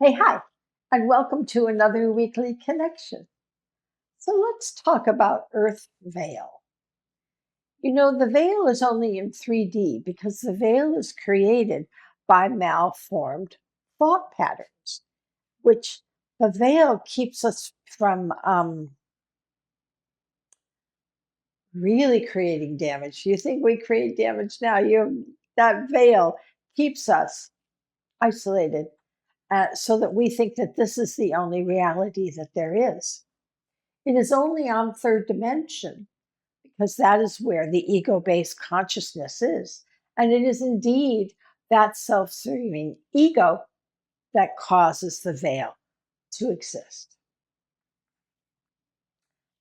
Hey, hi, and welcome to another weekly connection. So let's talk about Earth Veil. You know, the veil is only in 3D because the veil is created by malformed thought patterns, which the veil keeps us from really creating damage. You think we create damage now? That veil keeps us isolated so that we think that this is the only reality that there is. It is only on third dimension because that is where the ego based consciousness is. And it is indeed that self serving ego that causes the veil to exist.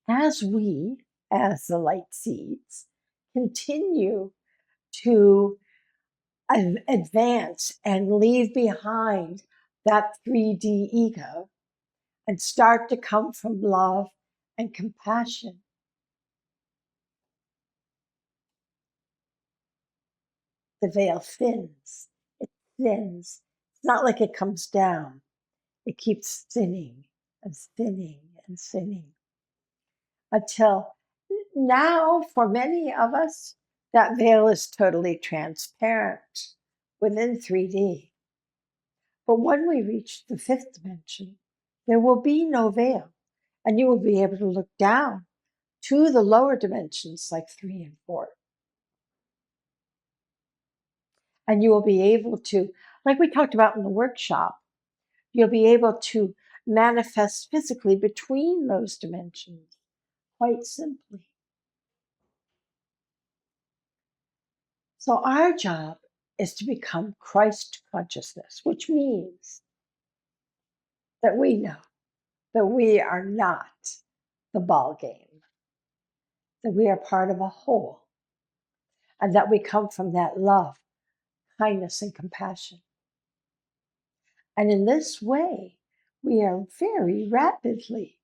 As we, as the light seeds, continue to advance and leave behind that 3D ego and start to come from love and compassion, the veil thins. It thins. It's not like it comes down. It keeps thinning and thinning and thinning until now, for many of us, that veil is totally transparent within 3D. But when we reach the fifth dimension, there will be no veil, and you will be able to look down to the lower dimensions like 3 and 4. And you will be able to, like we talked about in the workshop, you'll be able to manifest physically between those dimensions quite simply. So, our job is to become Christ consciousness, which means that we know that we are not the ball game, that we are part of a whole, and that we come from that love, kindness, and compassion. And in this way, we are very rapidly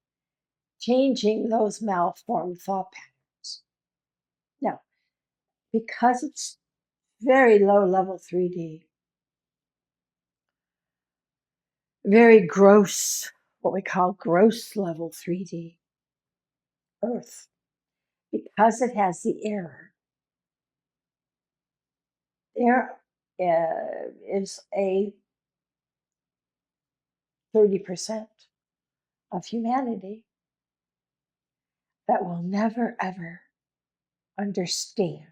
changing those malformed thought patterns. Now, because it's very low level 3D, very gross, what we call gross level 3D, Earth, because it has the error, there is a 30% of humanity that will never, ever understand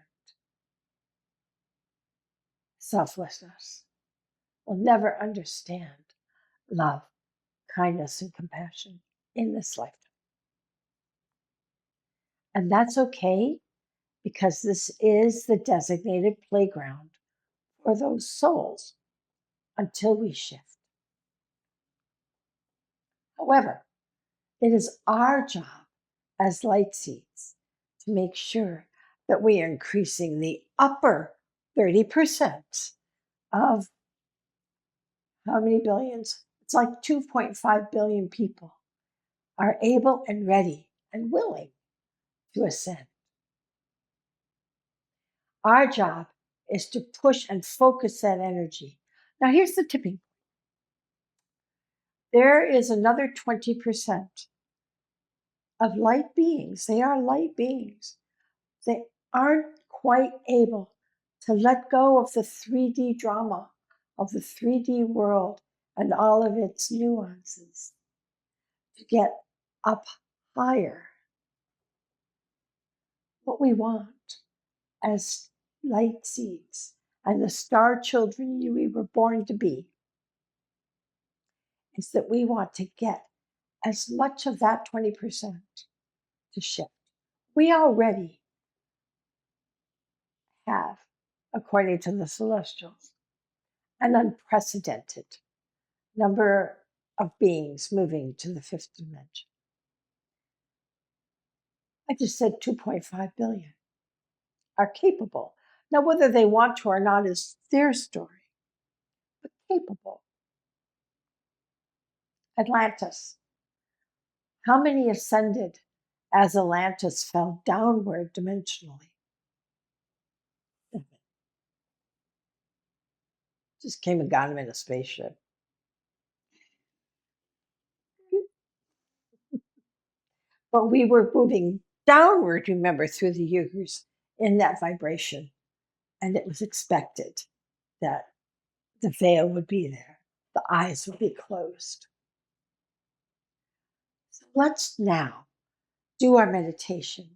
selflessness, will never understand love, kindness, and compassion in this lifetime. And that's okay because this is the designated playground for those souls until we shift. However, it is our job as light seeds to make sure that we are increasing the upper 30% of how many billions? It's like 2.5 billion people are able and ready and willing to ascend. Our job is to push and focus that energy. Now, here's the tipping. There is another 20% of light beings. They are light beings. They aren't quite able to let go of the 3D drama, of the 3D world and all of its nuances, to get up higher. What we want as light seeds and the star children we were born to be is that we want to get as much of that 20% to shift. We already have, according to the celestials, an unprecedented number of beings moving to the fifth dimension. I just said 2.5 billion are capable. Now, whether they want to or not is their story, but capable. Atlantis. How many ascended as Atlantis fell downward dimensionally? Just came and got him in a spaceship. But we were moving downward, remember, through the years in that vibration. And it was expected that the veil would be there, the eyes would be closed. So let's now do our meditation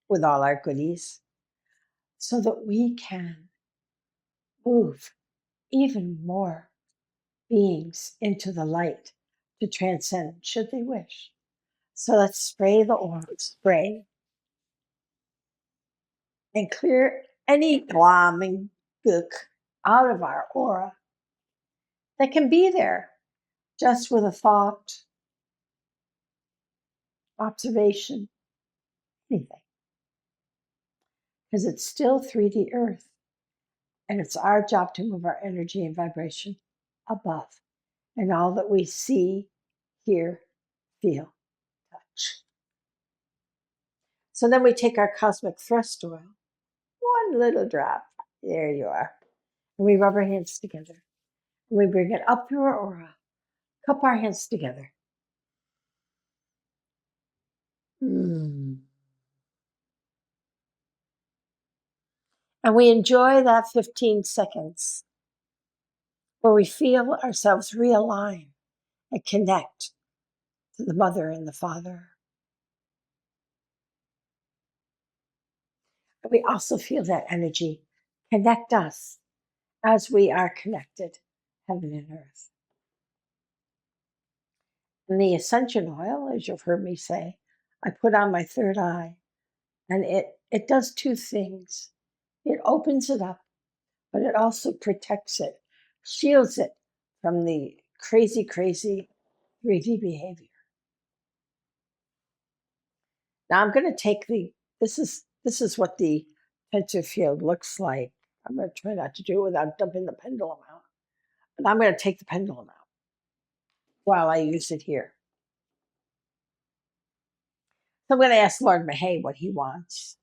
with all our goodies so that we can move even more beings into the light to transcend, should they wish. So let's spray the aura, spray, and clear any glom and gook out of our aura that can be there just with a thought, observation, anything. Because it's still 3D Earth, and it's our job to move our energy and vibration above and all that we see, hear, feel, touch. So then we take our cosmic thrust oil, one little drop, there you are, and we rub our hands together. And we bring it up through our aura, cup our hands together. And we enjoy that 15 seconds where we feel ourselves realign and connect to the mother and the father. And we also feel that energy connect us as we are connected, heaven and earth. And the ascension oil, as you've heard me say, I put on my third eye, and it does two things. It opens it up, but it also protects it, shields it from the crazy, crazy 3D behavior. Now I'm going to take this is what the tensor field looks like. I'm going to try not to do it without dumping the pendulum out. But I'm going to take the pendulum out while I use it here. So I'm going to ask Lord Mahay what he wants.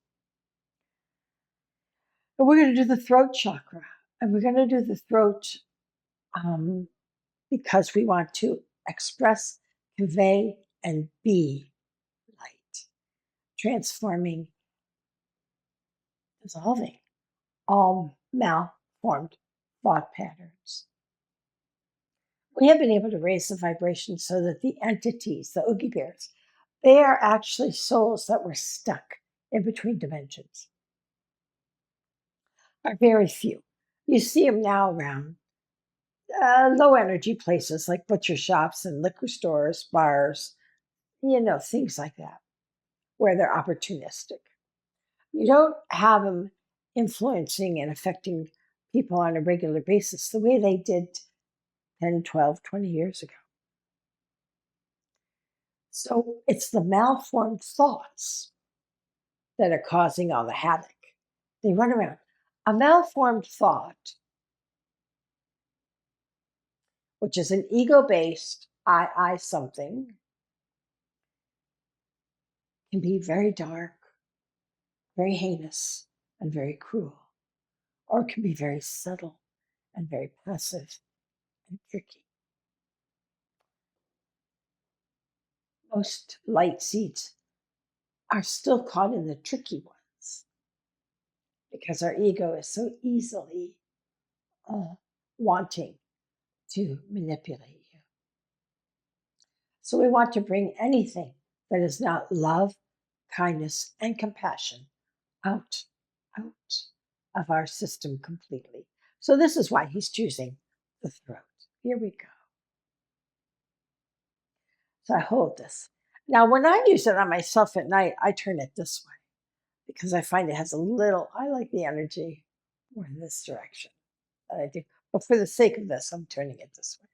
And we're going to do the throat chakra. And we're going to do the throat because we want to express, convey, and be light, transforming, dissolving all malformed thought patterns. We have been able to raise the vibration so that the entities, the Oogie Bears, they are actually souls that were stuck in between dimensions. Are very few. You see them now around low energy places like butcher shops and liquor stores, bars, things like that, where they're opportunistic. You don't have them influencing and affecting people on a regular basis the way they did 10, 12, 20 years ago. So it's the malformed thoughts that are causing all the havoc. They run around. A malformed thought, which is an ego-based I something, can be very dark, very heinous, and very cruel, or it can be very subtle and very passive and tricky. Most light seeds are still caught in the tricky ones because our ego is so easily wanting to manipulate you. So we want to bring anything that is not love, kindness, and compassion out of our system completely. So this is why he's choosing the throat. Here we go. So I hold this. Now, when I use it on myself at night, I turn it this way because I find it has I like the energy more in this direction than I do. But for the sake of this, I'm turning it this way.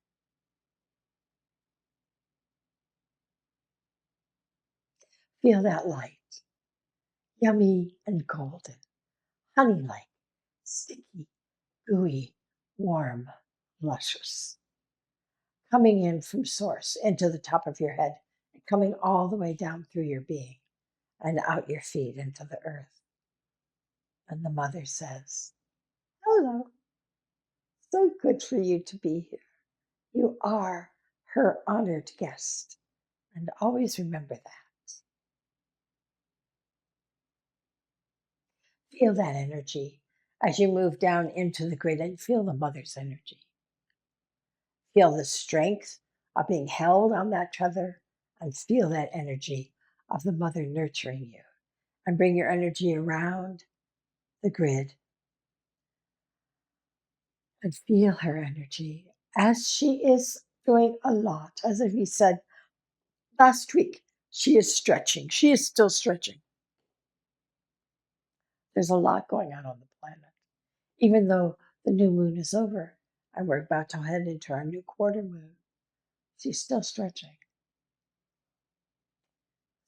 Feel that light, yummy and golden, honey-like, sticky, gooey, warm, luscious, coming in from source into the top of your head and coming all the way down through your being and out your feet into the earth. And the mother says, hello, so good for you to be here. You are her honored guest. And always remember that. Feel that energy as you move down into the grid and feel the mother's energy. Feel the strength of being held on that tether and feel that energy of the mother nurturing you. And bring your energy around the grid and feel her energy as she is doing a lot. As we said last week, she is stretching. She is still stretching. There's a lot going on the planet. Even though the new moon is over and we're about to head into our new quarter moon, she's still stretching.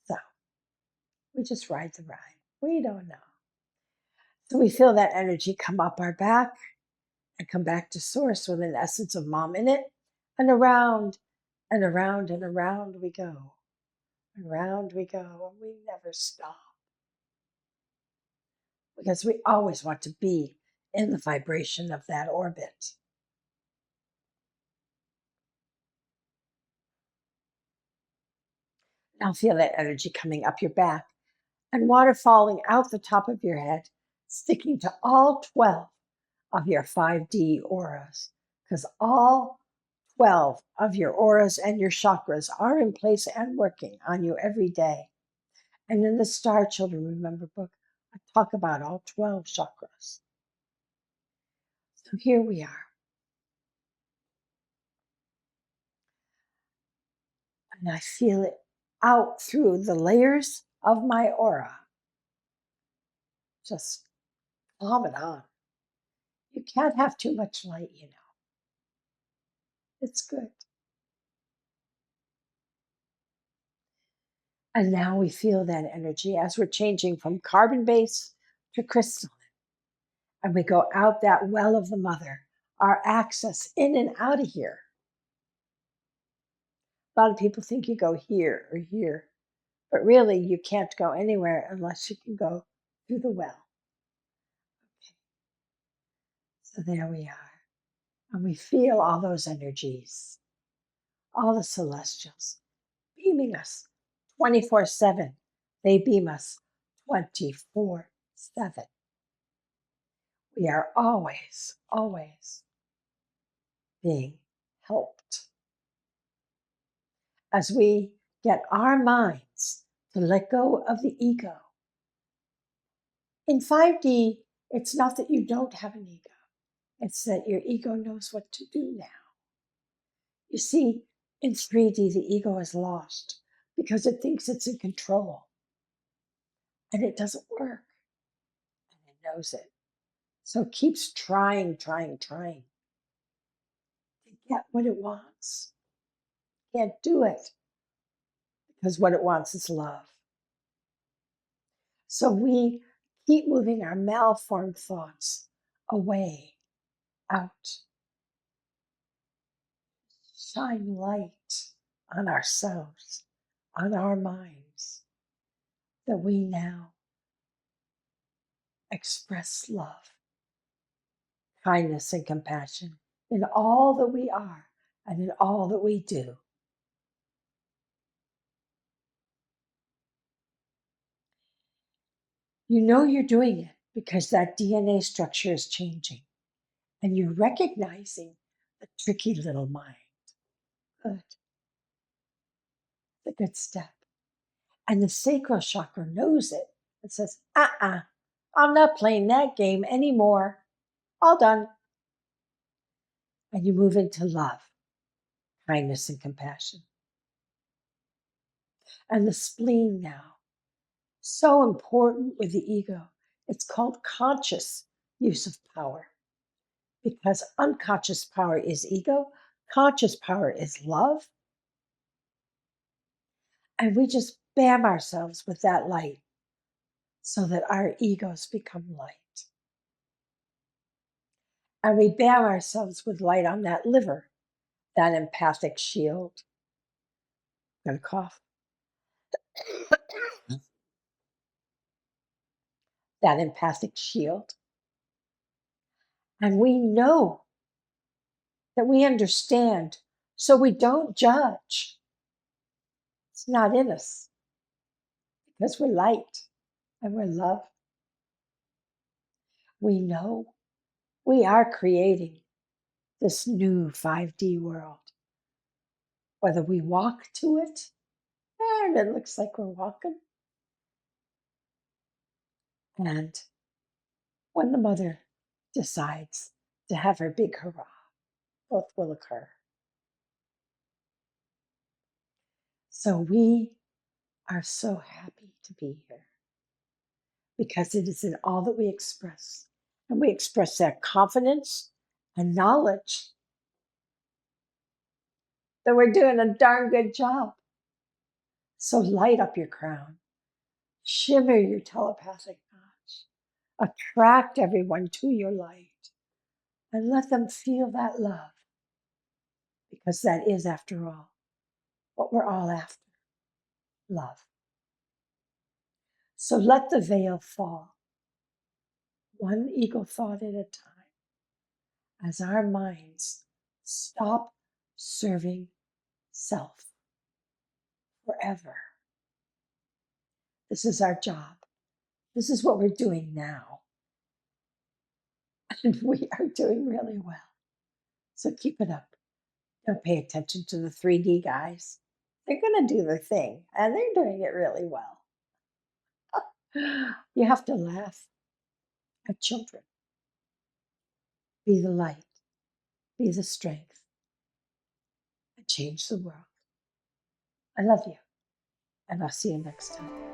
So we just ride the ride. We don't know. So we feel that energy come up our back and come back to source with an essence of mom in it. And around and around and around we go. Around we go, and we never stop. Because we always want to be in the vibration of that orbit. Now feel that energy coming up your back and water falling out the top of your head, sticking to all 12 of your 5D auras, because all 12 of your auras and your chakras are in place and working on you every day. And in the Star Children Remember book, I talk about all 12 chakras. So here we are. And I feel it out through the layers of my aura. Just calm it on. You can't have too much light, you know. It's good. And now we feel that energy as we're changing from carbon base to crystalline. And we go out that well of the mother, our access in and out of here. A lot of people think you go here or here, but really you can't go anywhere unless you can go through the well. Okay. So there we are. And we feel all those energies, all the celestials beaming us 24/7. They beam us 24/7. We are always, always being helped as we get our minds to let go of the ego. In 5D, it's not that you don't have an ego, it's that your ego knows what to do now. You see, in 3D, the ego is lost because it thinks it's in control and it doesn't work and it knows it. So it keeps trying to get what it wants. Can't do it because what it wants is love. So we keep moving our malformed thoughts away, out. Shine light on ourselves, on our minds, that we now express love, kindness, and compassion in all that we are and in all that we do. You know you're doing it because that DNA structure is changing and you're recognizing the tricky little mind. Good. The good step. And the sacral chakra knows it and says, I'm not playing that game anymore. All done. And you move into love, kindness, and compassion. And the spleen now, so important with the ego. It's called conscious use of power because unconscious power is ego, conscious power is love. And we just bam ourselves with that light so that our egos become light. And we bam ourselves with light on that liver, that empathic shield. I'm going to cough. That empathic shield. And we know that we understand, so we don't judge. It's not in us because we're light and we're love. We know we are creating this new 5D world. Whether we walk to it, and it looks like we're walking, and when the mother decides to have her big hurrah, both will occur. So we are so happy to be here because it is in all that we express. And we express that confidence and knowledge that we're doing a darn good job. So light up your crown, shimmer your telepathic notch, attract everyone to your light, and let them feel that love, because that is, after all, what we're all after, love. So let the veil fall, one ego thought at a time, as our minds stop serving self forever. This is our job. This is what we're doing now. And we are doing really well. So keep it up. Don't pay attention to the 3D guys. They're going to do their thing, and they're doing it really well. You have to laugh at children. Be the light, be the strength, and change the world. I love you, and I'll see you next time.